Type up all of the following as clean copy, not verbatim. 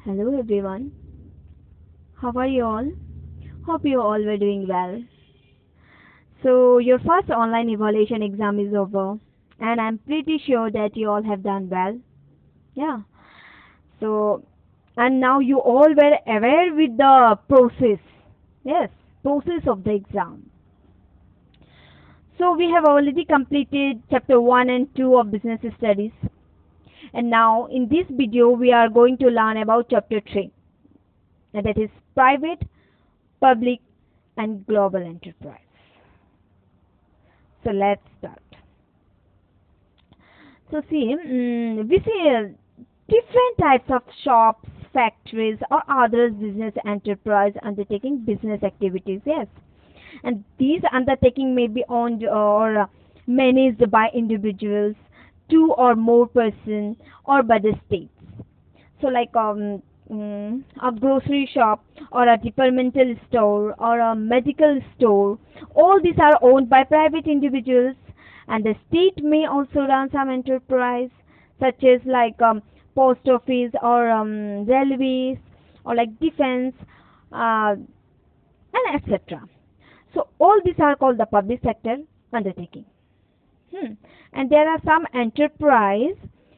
Hello everyone. How are you all? Hope you all were doing well. So your first online evaluation exam is over and I'm pretty sure that you all have done well. Yeah. So and now you all were aware with the process. Yes, process of the exam. So we have already completed chapter 1 and 2 of business studies. And now in this video we are going to learn about chapter 3. And that is private, public and global enterprise. So let's start. So see, we see different types of shops, factories or other business enterprise undertaking business activities. Yes, and these undertaking may be owned or managed by individuals, two or more persons, or by the states. So like a grocery shop or a departmental store or a medical store, all these are owned by private individuals, and the state may also run some enterprise such as like post office or railways or like defense and etc. So all these are called the public sector undertaking. And there are some enterprise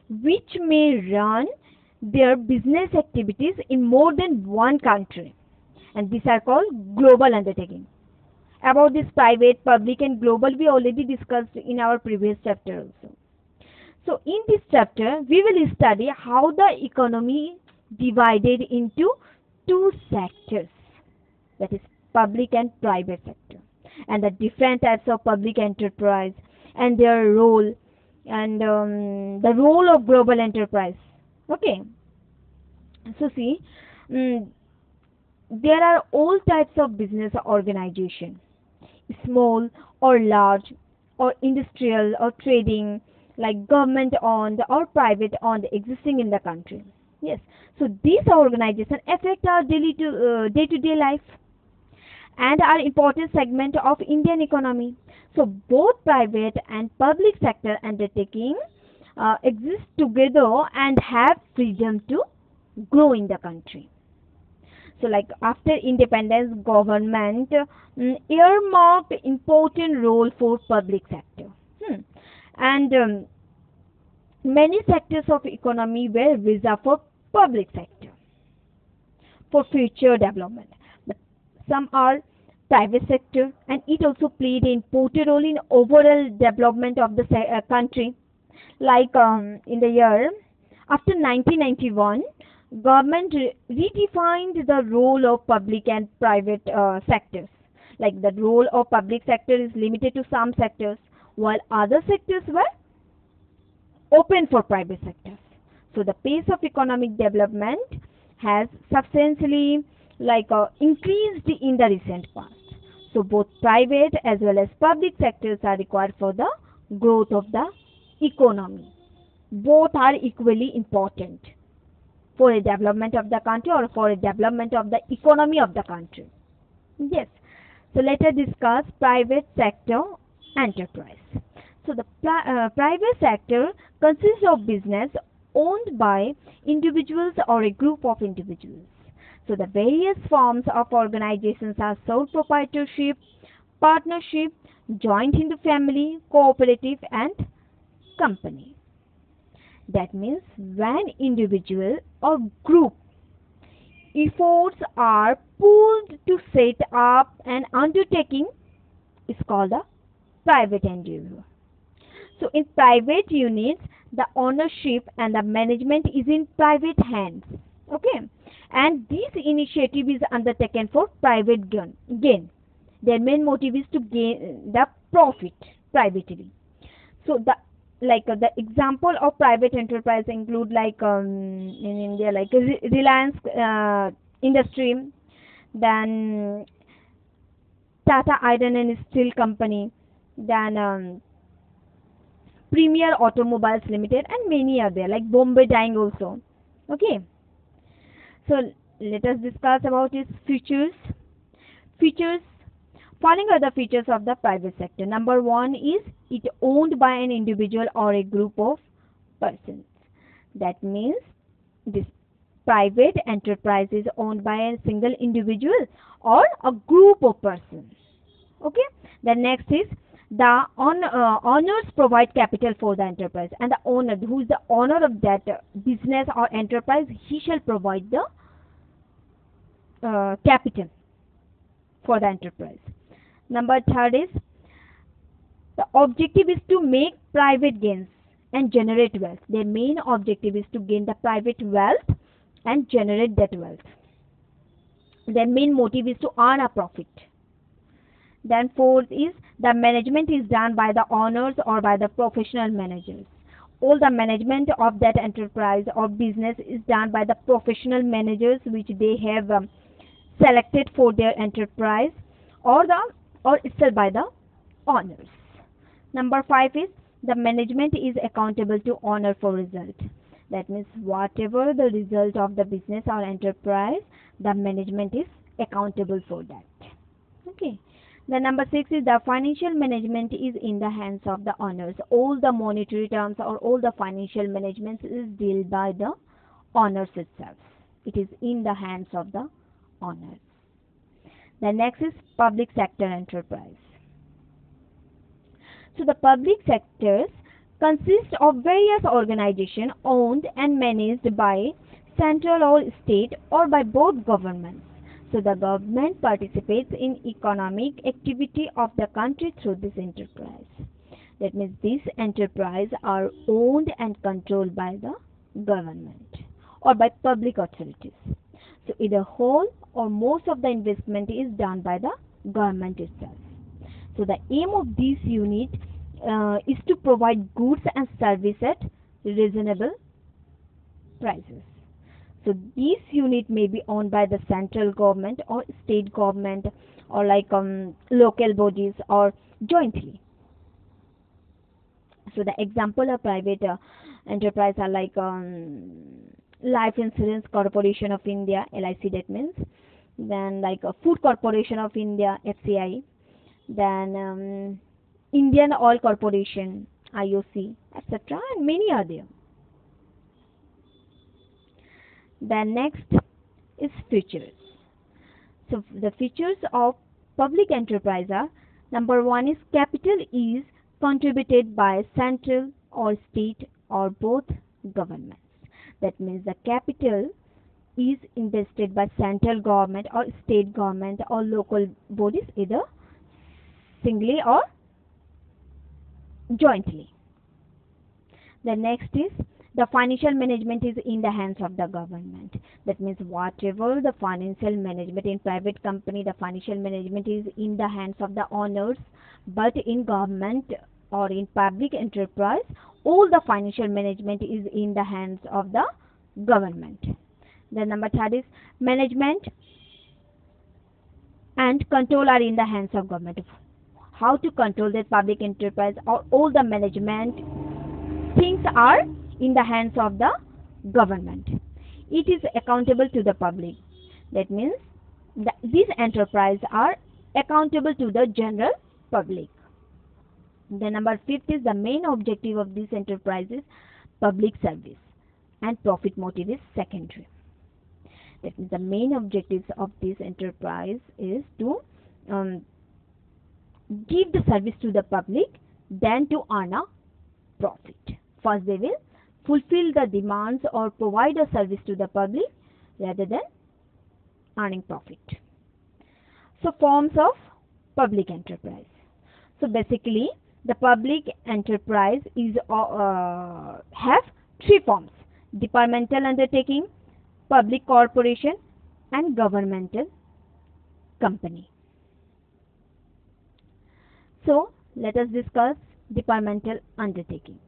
which may run their business activities in more than one country, and these are called global undertaking. About this private, public and global we already discussed in our previous chapter also. So in this chapter we will study how the economy divided into two sectors, that is public and private sector, and the different types of public enterprise and their role, and the role of global enterprise. Okay, so see, mm, there are all types of business organization, small or large, or industrial or trading, like government owned or private owned, existing in the country. Yes, so these organizations affect our day-to-day life and are important segment of Indian economy. So both private and public sector undertaking exist together and have freedom to grow in the country. So like after independence, government earmarked important role for public sector. And many sectors of economy were reserved for public sector for future development. But some are private sector, and it also played an important role in overall development of the country. Like in the year after 1991, government redefined the role of public and private sectors. Like the role of public sector is limited to some sectors, while other sectors were open for private sectors. So the pace of economic development has substantially increased in the recent past. So both private as well as public sectors are required for the growth of the economy. Both are equally important for a development of the country or for a development of the economy of the country. Yes. So let us discuss private sector enterprise. So the private sector consists of business owned by individuals or a group of individuals. So the various forms of organizations are sole proprietorship, partnership, joint in the family, cooperative and company. That means when individual or group efforts are pooled to set up an undertaking is called a private endeavor. So in private units, the ownership and the management is in private hands. Okay, and this initiative is undertaken for private gain. Their main motive is to gain the profit privately. So the example of private enterprise include in India like Reliance Industry, then Tata Iron and Steel Company, then Premier Automobiles Limited, and many are there like Bombay Dyeing also. Okay, so let us discuss about its features. Features. Following are the features of the private sector. Number one is it owned by an individual or a group of persons. That means this private enterprise is owned by a single individual or a group of persons. Okay. The next is the owners provide capital for the enterprise, and the owner, who is the owner of that business or enterprise, he shall provide the capital for the enterprise. Number third is the objective is to make private gains and generate wealth. Their main objective is to gain the private wealth and generate that wealth. Their main motive is to earn a profit. Then fourth is the management is done by the owners or by the professional managers. All the management of that enterprise or business is done by the professional managers which they have selected for their enterprise, or itself by the owners. Number 5 is the management is accountable to owner for result. That means whatever the result of the business or enterprise, the management is accountable for that. Okay. The number 6 is the financial management is in the hands of the owners. All the monetary terms or all the financial management is dealt by the owners itself. It is in the hands of the owners. The next is public sector enterprise. So the public sectors consist of various organizations owned and managed by central or state or by both governments. So the government participates in economic activity of the country through this enterprise. That means these enterprises are owned and controlled by the government or by public authorities. So either whole or most of the investment is done by the government itself. So the aim of this unit is to provide goods and services at reasonable prices. So this unit may be owned by the central government or state government or like local bodies or jointly. So the example of private enterprise are like Life Insurance Corporation of India, LIC, that means, then like Food Corporation of India, FCI, then Indian Oil Corporation, IOC, etc., and many are there. The next is features. So the features of public enterprise are, number 1 is capital is contributed by central or state or both governments. That means the capital is invested by central government or state government or local bodies, either singly or jointly. The next is the financial management is in the hands of the government. That means whatever the financial management in private company, the financial management is in the hands of the owners, but in government or in public enterprise, all the financial management is in the hands of the government. The number 3 is management and control are in the hands of government. How to control that public enterprise or all the management things are in the hands of the government. It is accountable to the public. That means these enterprises are accountable to the general public. The number 5 is the main objective of this enterprise is public service and profit motive is secondary. That means the main objectives of this enterprise is to give the service to the public, then to earn a profit. First they will fulfill the demands or provide a service to the public rather than earning profit. So forms of public enterprise. So basically the public enterprise is have 3 forms: departmental undertaking, public corporation and governmental company. So let us discuss departmental undertaking.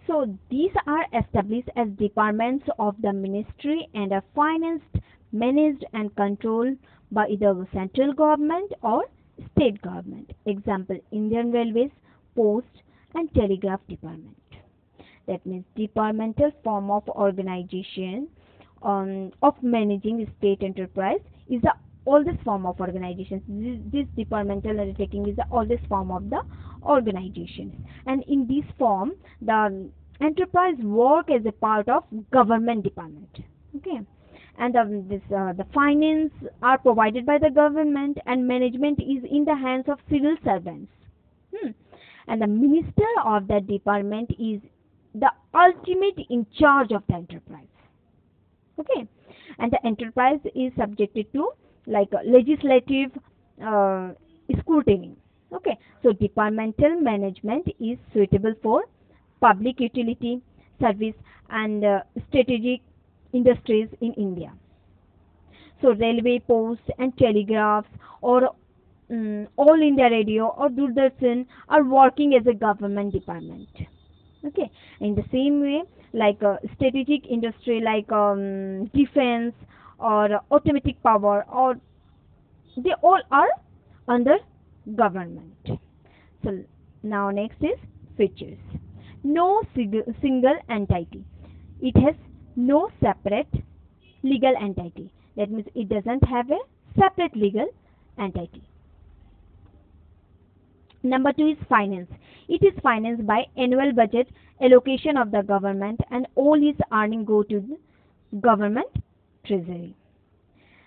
So these are established as departments of the ministry and are financed, managed and controlled by either the central government or state government. Example, Indian Railways, Post and Telegraph Department. That means departmental form of organization of managing state enterprise is the oldest form of organization. This departmental undertaking is the oldest form of the organization, and in this form the enterprise work as a part of government department. Okay, and the finance are provided by the government, and management is in the hands of civil servants. Hmm. And the minister of that department is the ultimate in charge of the enterprise. Okay, and the enterprise is subjected to like legislative uh, scrutiny. Okay, so departmental management is suitable for public utility service and strategic industries in India. So railway, post and telegraphs, or all India radio or Doordarshan are working as a government department. Okay, in the same way, like strategic industry like defense or automatic power, or they all are under government. So now next is features. No single entity. It has no separate legal entity. That means it doesn't have a separate legal entity. Number two is finance. It is financed by annual budget allocation of the government, and all its earning go to the government treasury.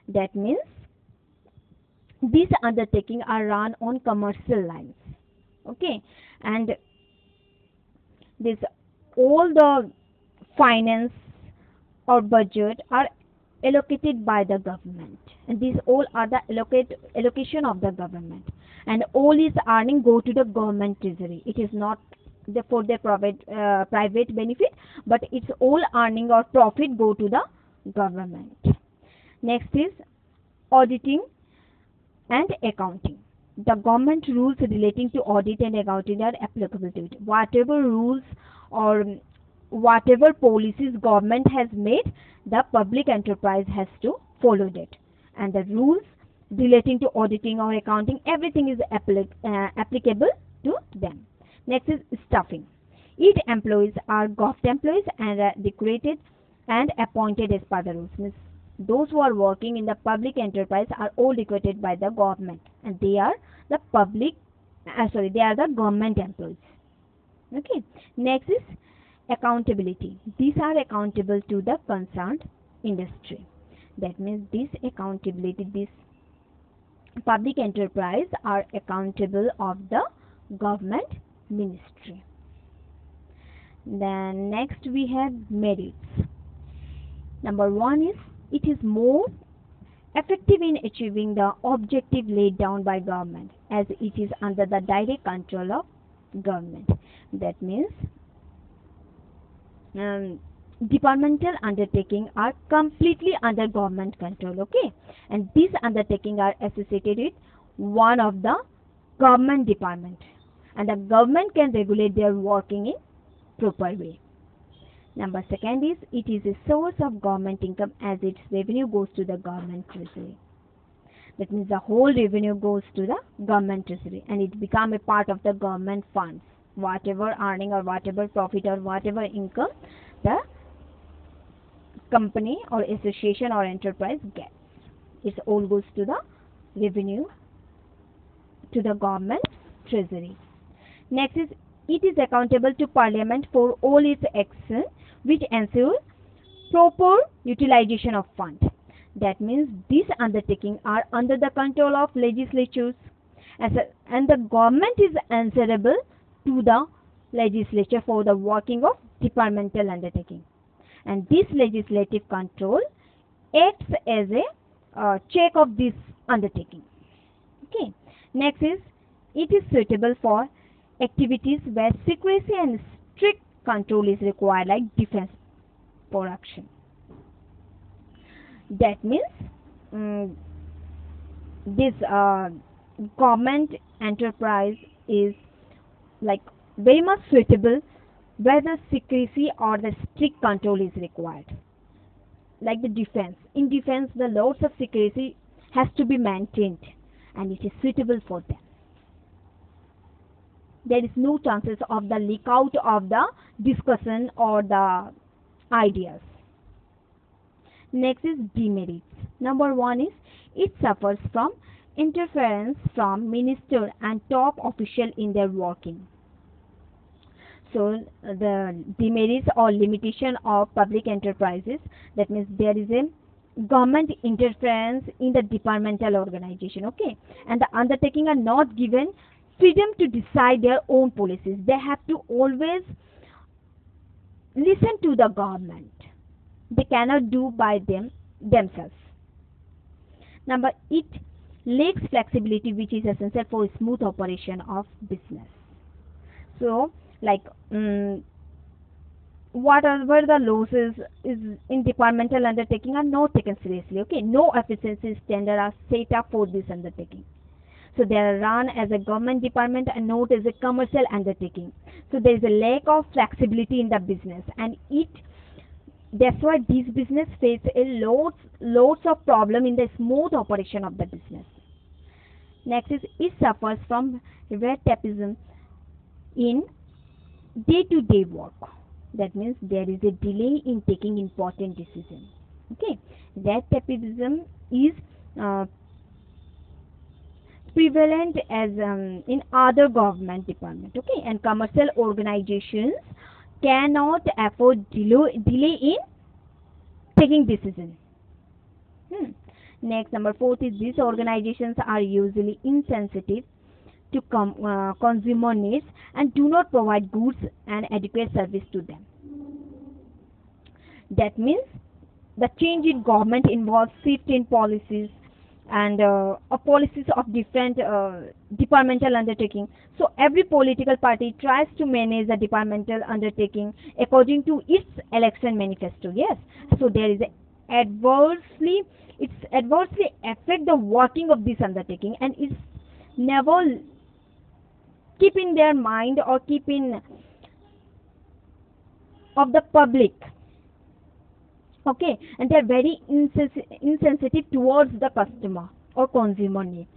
That means these undertakings are run on commercial lines. Okay, and this all the finance or budget are allocated by the government, and these all are the allocation of the government, and all its earning go to the government treasury. It is not for their private benefit, but its all earning or profit go to the government. Next is auditing and accounting. The government rules relating to audit and accounting are applicable to it. Whatever rules or whatever policies government has made, the public enterprise has to follow that. And the rules relating to auditing or accounting, everything is applicable to them. Next is staffing. Each employees are government employees and are recruited and appointed as per the rules. Means those who are working in the public enterprise are all recruited by the government, and they are the they are the government employees. Okay. Next is accountability. These are accountable to the concerned industry. That means this accountability, this public enterprise are accountable of the government ministry. Then next we have merits. Number one is it is more effective in achieving the objective laid down by government, as it is under the direct control of government. That means departmental undertaking are completely under government control. Okay, and these undertaking are associated with one of the government department, and the government can regulate their working in proper way. Number second is it is a source of government income, as its revenue goes to the government treasury. That means the whole revenue goes to the government treasury, and it become a part of the government funds. Whatever earning or whatever profit or whatever income the company or association or enterprise gets, it all goes to the revenue to the government treasury. Next is it is accountable to Parliament for all its actions which ensure proper utilization of funds. That means these undertakings are under the control of legislatures, and the government is answerable to the legislature for the working of departmental undertaking. And this legislative control acts as a check of this undertaking. Okay. Next is it is suitable for activities where secrecy and strict control is required, like defense production. That means this government enterprise is like very much suitable where the secrecy or the strict control is required. Like the defense. In defense, the loads of secrecy has to be maintained, and it is suitable for them. There is no chances of the leak out of the discussion or the ideas. Next is demerits. Number one is it suffers from interference from minister and top official in their working. So the demerits or limitation of public enterprises, that means there is a government interference in the departmental organization, okay, and the undertaking are not given freedom to decide their own policies. They have to always listen to the government. They cannot do by themselves. Number, it lacks flexibility, which is essential for smooth operation of business. So, like whatever the losses is in departmental undertaking are not taken seriously. Okay, no efficiency standard are set up for this undertaking. So they are run as a government department and not as a commercial undertaking. So there is a lack of flexibility in the business, and that's why this business face a lots of problem in the smooth operation of the business. Next is, it suffers from red tapeism in day-to-day work. That means there is a delay in taking important decisions. Okay, red tapeism is prevalent as in other government department. Okay, and commercial organizations cannot afford delay in taking decisions. Next, number 4 is, these organizations are usually insensitive to consumer needs and do not provide goods and adequate service to them. That means the change in government involves shift in policies and policies of different departmental undertaking. So every political party tries to manage the departmental undertaking according to its election manifesto. Yes, so there is adversely affect the working of this undertaking, and it's never keep in their mind or keep in of the public. Okay, and they are very insensitive towards the customer or consumer needs,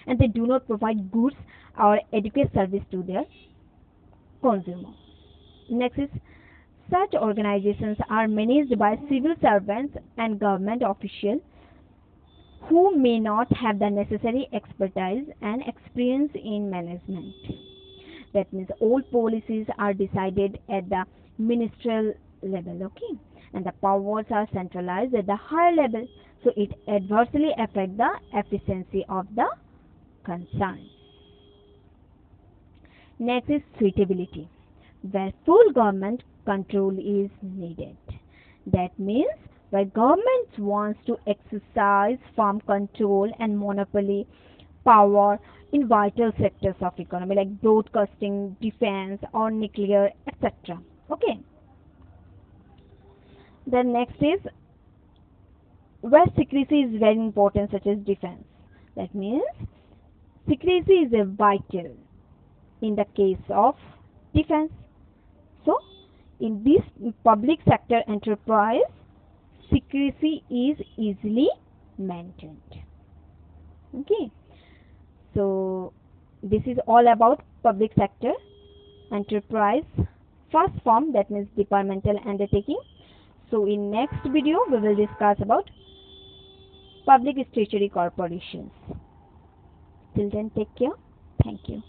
and they do not provide goods or adequate service to their consumer. Next is, such organizations are managed by civil servants and government officials who may not have the necessary expertise and experience in management. That means all policies are decided at the ministerial level, okay, and the powers are centralized at the higher level, so it adversely affects the efficiency of the concern. Next is suitability, where full government control is needed. That means where government wants to exercise firm control and monopoly power in vital sectors of economy like broadcasting, defense or nuclear, etc. Okay. The next is where secrecy is very important, such as defense. That means secrecy is a vital in the case of defense. So in this public sector enterprise, secrecy is easily maintained. Okay, so this is all about public sector enterprise first form, that means departmental undertaking. So in next video we will discuss about public statutory corporations. Till then, take care. Thank you.